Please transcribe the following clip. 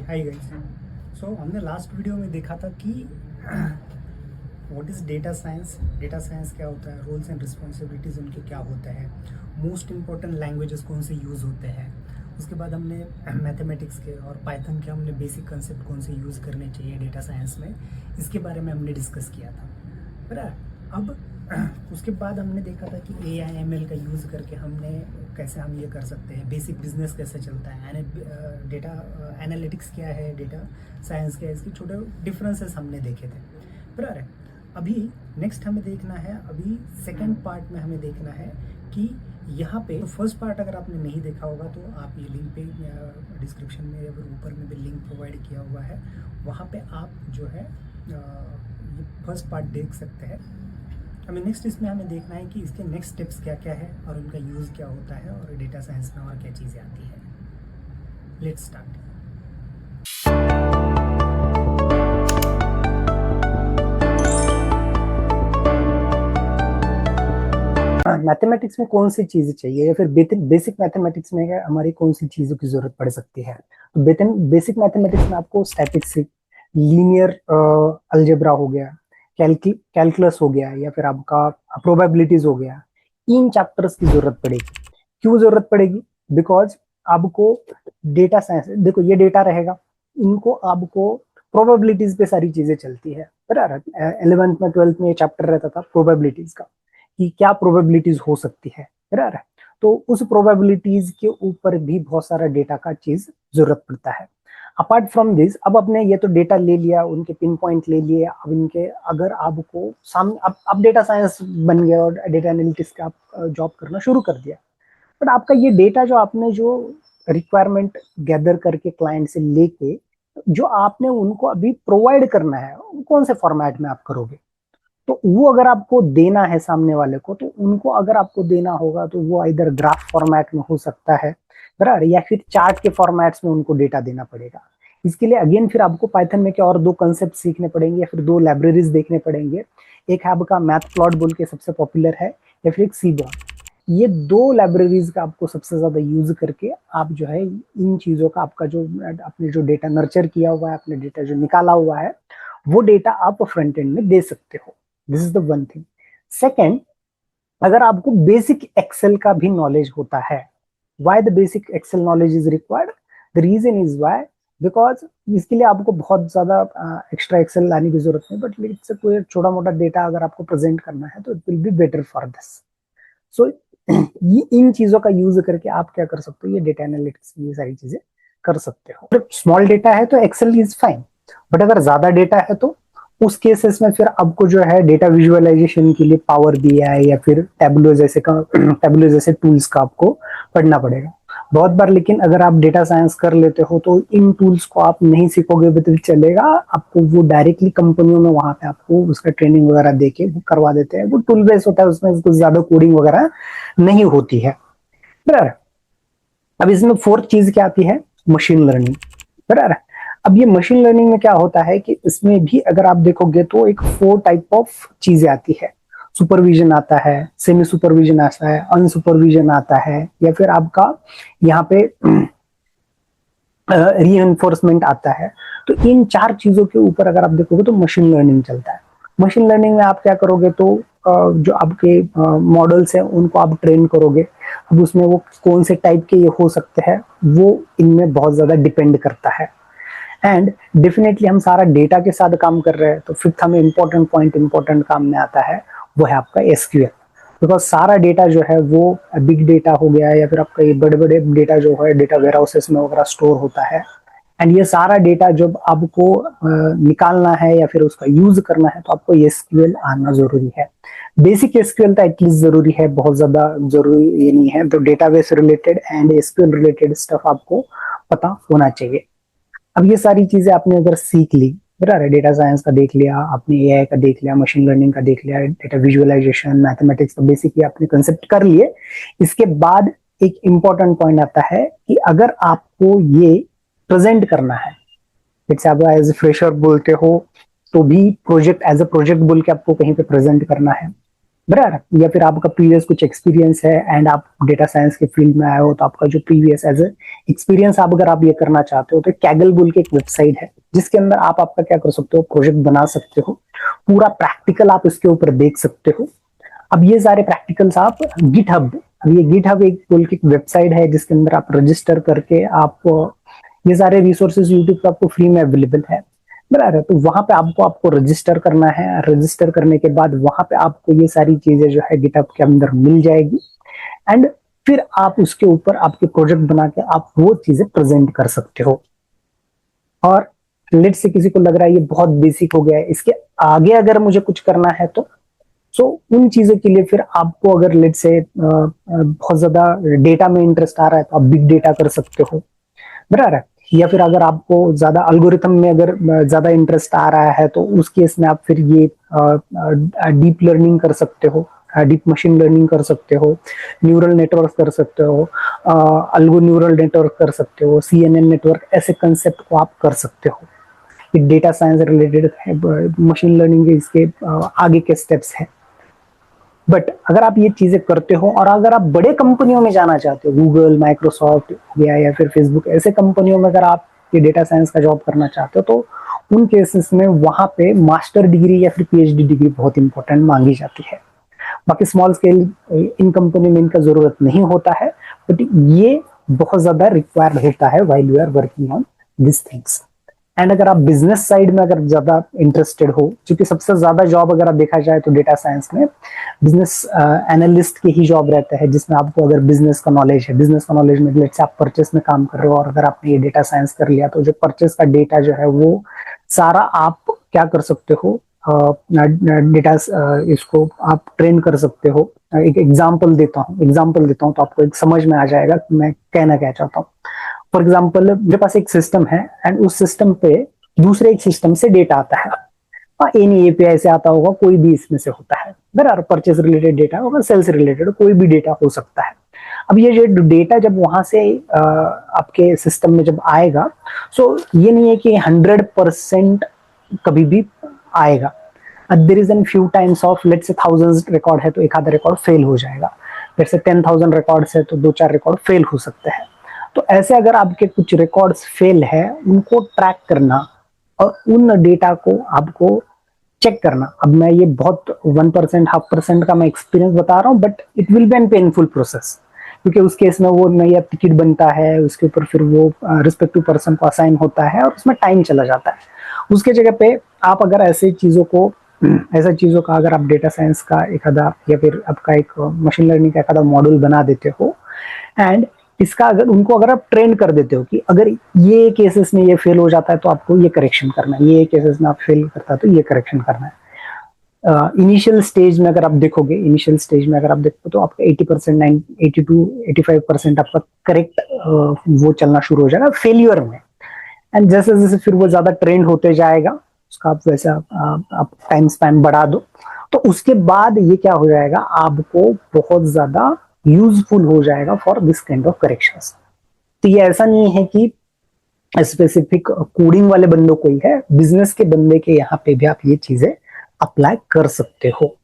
Hi guys. सो हमने last video में देखा था कि व्हाट इज़ डेटा साइंस क्या होता है, रोल्स एंड रिस्पॉन्सिबिलिटीज़ उनके क्या होते हैं, मोस्ट इंपॉर्टेंट लैंग्वेजेस कौन से यूज़ होते हैं। उसके बाद हमने मैथमेटिक्स के और पाइथन के हमने बेसिक कंसेप्ट कौन से यूज़ करने चाहिए डेटा साइंस में, इसके बारे में हमने डिस्कस किया था। बराबर। अब उसके बाद हमने देखा था कि AI ML का यूज़ करके हमने कैसे हम ये कर सकते हैं, बेसिक बिजनेस कैसे चलता है, डेटा एनालिटिक्स क्या है, डेटा साइंस क्या है, इसके छोटे डिफरेंसेस हमने देखे थे। बराबर है। अभी नेक्स्ट हमें देखना है, अभी सेकंड पार्ट में हमें देखना है कि यहाँ पे तो फर्स्ट पार्ट अगर आपने नहीं देखा होगा तो आप ये लिंक पे डिस्क्रिप्शन में या फिर ऊपर में भी लिंक प्रोवाइड किया हुआ है, वहाँ पे आप जो है ये फर्स्ट पार्ट देख सकते हैं। हमें नेक्स्ट इसमें हमें देखना है कि इसके नेक्स्ट स्टेप्स क्या क्या है और उनका यूज़ क्या होता है और डेटा साइंस में और क्या चीज़ें आती है। Let's start. मैथमेटिक्स में कौन सी चीज़ें चाहिए या फिर बेसिक मैथमेटिक्स में हमारी कौन सी चीज़ों की ज़रूरत पड़ सकती है। तो बेसिक मैथमेटिक्स में आपको स्टैटिस्टिक्स, लीनियर अलजेब्रा हो गया, कैलकुलस हो गया या फिर आपका प्रोबेबिलिटीज हो गया, इन चैप्टर्स की जरूरत पड़ेगी। क्यों जरूरत पड़ेगी? बिकॉज आपको डेटा साइंस, देखो ये डेटा रहेगा, इनको आपको प्रोबेबिलिटीज पे सारी चीजें चलती है। बराबर। 11th में 12th में ये चैप्टर रहता था प्रोबेबिलिटीज का, कि क्या प्रोबेबिलिटीज हो सकती है। बराबर। तो उस प्रोबेबिलिटीज के ऊपर भी बहुत सारा डेटा का चीज जरूरत पड़ता है। अपार्ट फ्रॉम दिस, अब आपने ये तो डेटा ले लिया, उनके पिन पॉइंट ले लिए, अब इनके अगर आपको सामने अब डेटा साइंस बन गया और डेटा एनालिटिक्स का आप जॉब करना शुरू कर दिया, बट आपका ये डेटा जो आपने जो रिक्वायरमेंट गैदर करके क्लाइंट से लेके जो आपने उनको अभी प्रोवाइड करना है, कौन से फॉर्मेट में आप करोगे। तो वो अगर आपको देना है सामने वाले को, तो उनको अगर आपको देना होगा तो वो इधर ग्राफ फॉर्मेट में हो सकता है, बराबर, या फिर चार्ट के फॉर्मेट्स में उनको डेटा देना पड़ेगा। इसके लिए अगेन फिर आपको पाइथन में क्या और दो कंसेप्ट सीखने पड़ेंगे या फिर दो लाइब्रेरीज देखने पड़ेंगे। एक है आपका मैथ प्लॉट बोल के सबसे पॉपुलर है, या फिर एक सीबॉर्न। ये दो लाइब्रेरीज का आपको सबसे ज्यादा यूज करके आप जो है इन चीजों का आपका जो आपने जो डेटा नर्चर किया हुआ है, अपने डेटा जो निकाला हुआ है, वो डेटा आप फ्रंट एंड में दे सकते हो। This is the one thing. Second, अगर आपको बेसिक एक्सेल का भी नॉलेज होता है, why the basic Excel knowledge is required, the reason is why, because इसके लिए आपको बहुत ज्यादा एक्स्ट्रा एक्सेल लाने की जरूरत नहीं, बट इससे कोई छोटा मोटा डेटा अगर आपको प्रेजेंट करना है तो it will be better for this. So ये इन चीजों का यूज करके आप क्या कर सकते हो, ये डेटा एनालिटिक्स ये सारी चीजें कर सकते हो। अगर स्मॉल डेटा है तो एक्सेल इज फाइन, बट अगर ज्यादा डेटा है तो उस केसेस में फिर आपको जो है डेटा विजुअलाइजेशन के लिए पावर BI या फिर टैबलो जैसे टूल्स का आपको पढ़ना पड़ेगा बहुत बार। लेकिन अगर आप डेटा साइंस कर लेते हो तो इन टूल्स को आप नहीं सीखोगे भी चलेगा, आपको वो डायरेक्टली कंपनियों में वहां पे आपको उसका ट्रेनिंग वगैरह देके वो करवा देते हैं। वो टूल बेस्ड होता है, उसमें कुछ ज्यादा कोडिंग वगैरह नहीं होती है। बराबर। अब इसमें फोर्थ चीज क्या आती है? Machine learning. बराबर। अब ये मशीन लर्निंग में क्या होता है कि इसमें भी अगर आप देखोगे तो एक 4 टाइप ऑफ चीजें आती है। सुपरविजन आता है, सेमी सुपरविजन आता है, अनसुपरविजन आता है, या फिर आपका यहाँ पे रीएनफोर्समेंट आता है। तो इन 4 चीजों के ऊपर अगर आप देखोगे तो मशीन लर्निंग चलता है। मशीन लर्निंग में आप क्या करोगे तो जो आपके मॉडल्स हैं उनको आप ट्रेन करोगे। अब उसमें वो कौन से टाइप के ये हो सकते हैं वो इनमें बहुत ज्यादा डिपेंड करता है। एंड डेफिनेटली हम सारा डेटा के साथ काम कर रहे हैं, तो फिफ्थ हमें इंपॉर्टेंट काम में आता है, वो है आपका SQL। बिकॉज सारा डेटा जो है वो बिग डेटा हो गया या फिर आपका ये बड़े बड़े डेटा जो है डेटा वेयर हाउसेस में वगैरह स्टोर होता है। एंड ये सारा डेटा जब आपको निकालना है या फिर उसका यूज करना है तो आपको SQL आना जरूरी है। बेसिक SQL तो एटलीस्ट जरूरी है, बहुत ज्यादा जरूरी ये नहीं है। तो database related and SQL related stuff आपको पता होना चाहिए। अब ये सारी चीजें आपने अगर सीख ली, बराबर, डेटा साइंस का देख लिया आपने, AI का देख लिया, मशीन लर्निंग का देख लिया, डेटा विजुअलाइजेशन, मैथमेटिक्स का बेसिकली आपने कंसेप्ट कर लिए। इसके बाद एक इंपॉर्टेंट पॉइंट आता है कि अगर आपको ये प्रेजेंट करना है, जैसे आप एज ए फ्रेशर बोलते हो तो भी प्रोजेक्ट एज ए प्रोजेक्ट बोल के आपको कहीं पे प्रेजेंट करना है, बराबर, या फिर आपका प्रीवियस कुछ एक्सपीरियंस है एंड आप डेटा साइंस के फील्ड में आए हो, तो आपका जो प्रीवियस एज एक्सपीरियंस आप अगर आप ये करना चाहते हो, तो कैगल बोल के एक वेबसाइट है जिसके अंदर आप आपका क्या कर सकते हो, प्रोजेक्ट बना सकते हो, पूरा प्रैक्टिकल आप इसके ऊपर देख सकते हो। अब ये सारे प्रैक्टिकल्स आप गिटहब, अब ये गिटहब एक बोल के वेबसाइट है जिसके अंदर आप रजिस्टर करके आप ये सारे रिसोर्सेज यूट्यूब पे आपको फ्री में अवेलेबल है, बराबर। तो वहां पे आपको रजिस्टर करना है, रजिस्टर करने के बाद वहां पे आपको ये सारी चीजें जो है गिटहब के अंदर मिल जाएगी, एंड फिर आप उसके ऊपर आपके प्रोजेक्ट बना के आप वो चीजें प्रेजेंट कर सकते हो। और लेट से किसी को लग रहा है ये बहुत बेसिक हो गया है, इसके आगे अगर मुझे कुछ करना है तो उन चीजों के लिए फिर आपको अगर लेट से बहुत ज्यादा डेटा में इंटरेस्ट आ रहा है तो आप बिग डेटा कर सकते हो, बराबर। या फिर अगर आपको ज्यादा अल्गोरिथम में अगर ज्यादा इंटरेस्ट आ रहा है तो उस केस में आप फिर ये डीप लर्निंग कर सकते हो, डीप मशीन लर्निंग कर सकते हो, न्यूरल नेटवर्क कर सकते हो, अल्गो न्यूरल नेटवर्क कर सकते हो, CNN नेटवर्क, ऐसे कंसेप्ट को आप कर सकते हो। ये डेटा साइंस रिलेटेड है, मशीन लर्निंग के इसके आगे के स्टेप्स है। बट अगर आप ये चीजें करते हो और अगर आप बड़े कंपनियों में जाना चाहते हो, गूगल, माइक्रोसॉफ्ट या फिर फेसबुक, ऐसे कंपनियों में अगर आप ये डेटा साइंस का जॉब करना चाहते हो, तो उन केसेस में वहां पे मास्टर डिग्री या फिर PhD डिग्री बहुत इंपॉर्टेंट मांगी जाती है। बाकी स्मॉल स्केल इन कंपनी में इनका जरूरत नहीं होता है, बट ये बहुत ज्यादा रिक्वायर्ड होता है while you are working on this things. And अगर आप बिजनेस साइड में अगर ज्यादा इंटरेस्टेड हो, क्योंकि सबसे ज्यादा जॉब अगर आप देखा जाए तो डेटा साइंस में बिजनेस एनालिस्ट के ही जॉब रहता है, जिसमें आपको अगर बिजनेस का नॉलेज है, बिजनेस का नॉलेज में लेट्स से आप परचेस में काम कर रहे हो और अगर आपने ये डेटा साइंस कर लिया तो जो परचेस का डेटा जो है वो सारा आप क्या कर सकते हो, डेटा इसको आप ट्रेन कर सकते हो। एक एग्जांपल देता हूँ तो आपको एक समझ में आ जाएगा कि मैं कहना क्या चाहता हूँ। फॉर एग्जाम्पल मेरे पास एक सिस्टम है एंड उस सिस्टम पे दूसरे एक सिस्टम से डेटा आता है, एनी API से आता होगा, कोई भी इसमें से होता है, बराबर। परचेज रिलेटेड डेटा होगा, सेल्स रिलेटेड कोई भी डेटा हो सकता है। अब ये जो डेटा जब वहां से आपके सिस्टम में जब आएगा, सो ये नहीं है कि 100% कभी भी आएगा। There is an few times of let's say thousands record है तो एक आधा रिकॉर्ड फेल हो जाएगा, लेट्स से 10,000 रिकॉर्ड्स है तो 2-4 रिकॉर्ड फेल हो सकते हैं। तो ऐसे अगर आपके कुछ रिकॉर्ड्स फेल है, उनको ट्रैक करना और उन डेटा को आपको चेक करना। अब मैं ये बहुत 1% 0.5% का मैं एक्सपीरियंस बता रहा हूँ, but it will be an painful process, क्योंकि उस केस में वो नया टिकट बनता है, उसके ऊपर फिर वो रिस्पेक्टिव पर्सन को असाइन होता है और उसमें टाइम चला जाता है। उसके जगह पे आप अगर ऐसे चीजों को ऐसा चीजों का अगर आप डेटा साइंस का एक आधा या फिर आपका एक मशीन लर्निंग का एक आधा मॉड्यूल बना देते हो एंड इसका अगर उनको अगर आप ट्रेन कर देते हो कि अगर ये केसेस में ये फेल हो जाता है तो आपको ये करेक्शन करना है, ये केसेस में आप फेल करता है तो ये करेक्शन करना है। इनिशियल स्टेज में अगर आप देखोगे, इनिशियल स्टेज में अगर आप देखो तो आपका 80%, 82-85% आपका करेक्ट वो चलना शुरू हो जाएगा फेल्यूर में। एंड जैसे जैसे फिर वो ज्यादा ट्रेंड होते जाएगा, उसका आप वैसा आप टाइम स्पैन बढ़ा दो, तो उसके बाद ये क्या हो जाएगा, आपको बहुत ज्यादा यूजफुल हो जाएगा for this kind of corrections. तो ये ऐसा नहीं है कि स्पेसिफिक कोडिंग वाले बंदों को ही है, बिजनेस के बंदे के यहाँ पे भी आप ये चीजें अप्लाई कर सकते हो।